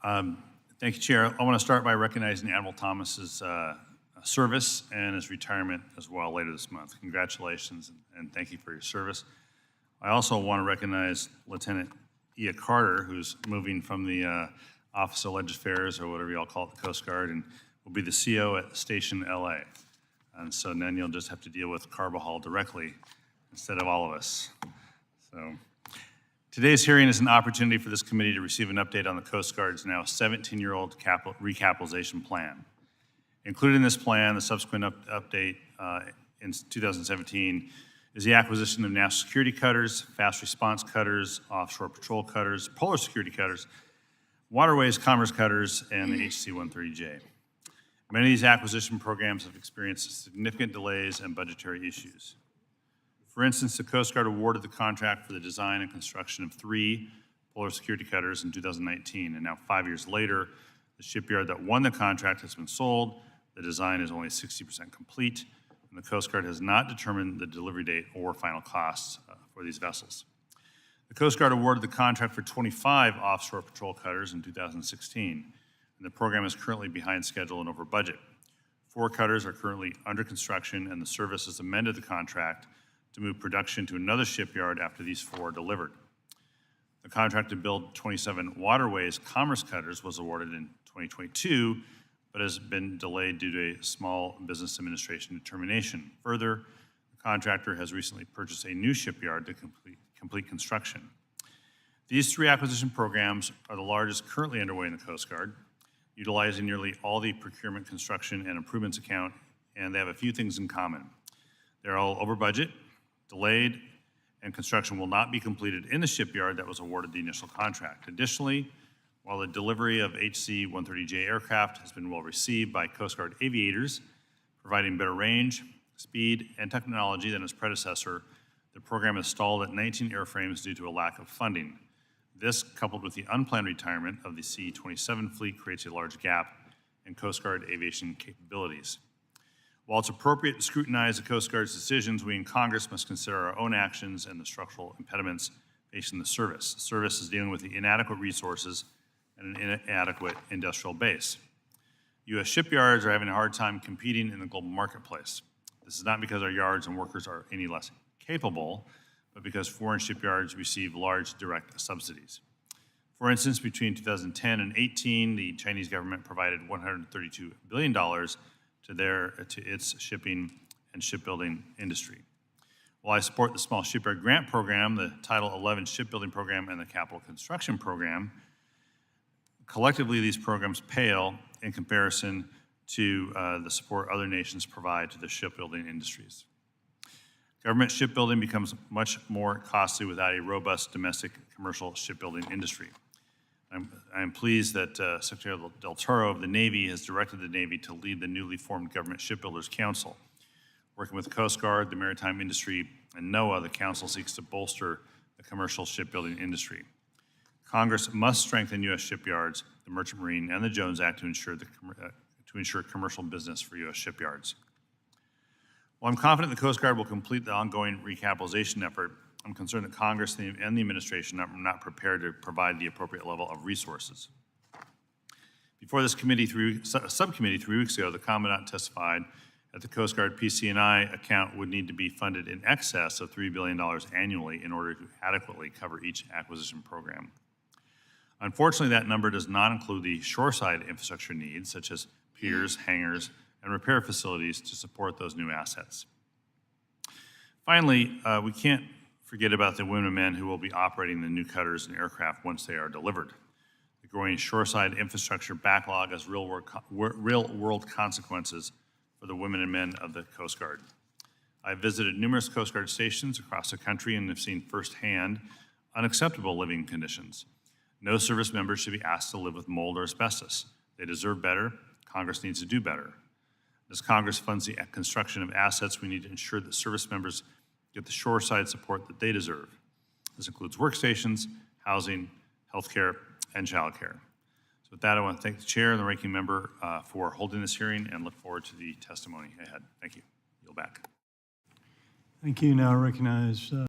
Thank you, Chair. I want to start by recognizing Admiral Thomas's service and his retirement as well later this month. Congratulations and thank you for your service. I also want to recognize Lieutenant Ia Carter, who's moving from the Office of Alleged Affairs, or whatever y'all call it, the Coast Guard, and will be the CO at Station LA. And so then you'll just have to deal with Carbajal directly instead of all of us. So today's hearing is an opportunity for this committee to receive an update on the Coast Guard's now 17-year-old recapitalization plan. Included in this plan, the subsequent update in 2017 is the acquisition of national security cutters, fast response cutters, offshore patrol cutters, polar security cutters, waterways commerce cutters, and the HC-130J. Many of these acquisition programs have experienced significant delays and budgetary issues. For instance, the Coast Guard awarded the contract for the design and construction of 3 polar security cutters in 2019, and now 5 years later, the shipyard that won the contract has been sold, the design is only 60% complete, and the Coast Guard has not determined the delivery date or final costs for these vessels. The Coast Guard awarded the contract for 25 offshore patrol cutters in 2016, and the program is currently behind schedule and over budget. 4 cutters are currently under construction, and the service has amended the contract to move production to another shipyard after these 4 are delivered. The contract to build 27 waterways commerce cutters was awarded in 2022, but has been delayed due to a Small Business Administration determination. Further, the contractor has recently purchased a new shipyard to complete construction. These 3 acquisition programs are the largest currently underway in the Coast Guard, utilizing nearly all the procurement, construction, and improvements account, and they have a few things in common. They're all over budget, delayed, and construction will not be completed in the shipyard that was awarded the initial contract. Additionally, while the delivery of HC-130J aircraft has been well received by Coast Guard aviators, providing better range, speed, and technology than its predecessor, the program is stalled at 19 airframes due to a lack of funding. This, coupled with the unplanned retirement of the C-27 fleet, creates a large gap in Coast Guard aviation capabilities. While it's appropriate to scrutinize the Coast Guard's decisions, we in Congress must consider our own actions and the structural impediments facing the service. The service is dealing with the inadequate resources and an inadequate industrial base. U.S. shipyards are having a hard time competing in the global marketplace. This is not because our yards and workers are any less capable, but because foreign shipyards receive large direct subsidies. For instance, between 2010 and 2018, the Chinese government provided $132 billion to its shipping and shipbuilding industry. While I support the Small Shipyard Grant Program, the Title 11 Shipbuilding Program, and the Capital Construction Program, collectively these programs pale in comparison to the support other nations provide to the shipbuilding industries. Government shipbuilding becomes much more costly without a robust domestic commercial shipbuilding industry. I'm pleased that Secretary Del Toro of the Navy has directed the Navy to lead the newly formed Government Shipbuilders Council. Working with the Coast Guard, the maritime industry, and NOAA, the council seeks to bolster the commercial shipbuilding industry. Congress must strengthen U.S. shipyards, the Merchant Marine, and the Jones Act to ensure commercial business for U.S. shipyards. While I'm confident the Coast Guard will complete the ongoing recapitalization effort, I'm concerned that Congress and the administration are not prepared to provide the appropriate level of resources. Before this subcommittee 3 weeks ago, the Commandant testified that the Coast Guard PC&I account would need to be funded in excess of $3 billion annually in order to adequately cover each acquisition program. Unfortunately, that number does not include the shoreside infrastructure needs, such as piers, hangars, and repair facilities to support those new assets. Finally, we can't forget about the women and men who will be operating the new cutters and aircraft once they are delivered. The growing shoreside infrastructure backlog has real-world consequences for the women and men of the Coast Guard. I've visited numerous Coast Guard stations across the country and have seen firsthand unacceptable living conditions. No service members should be asked to live with mold or asbestos. They deserve better. Congress needs to do better. As Congress funds the construction of assets, we need to ensure that service members get the shoreside support that they deserve. This includes workstations, housing, healthcare, and childcare. So with that, I want to thank the chair and the ranking member for holding this hearing and look forward to the testimony ahead. Thank you. Yield back. Thank you. Now I recognize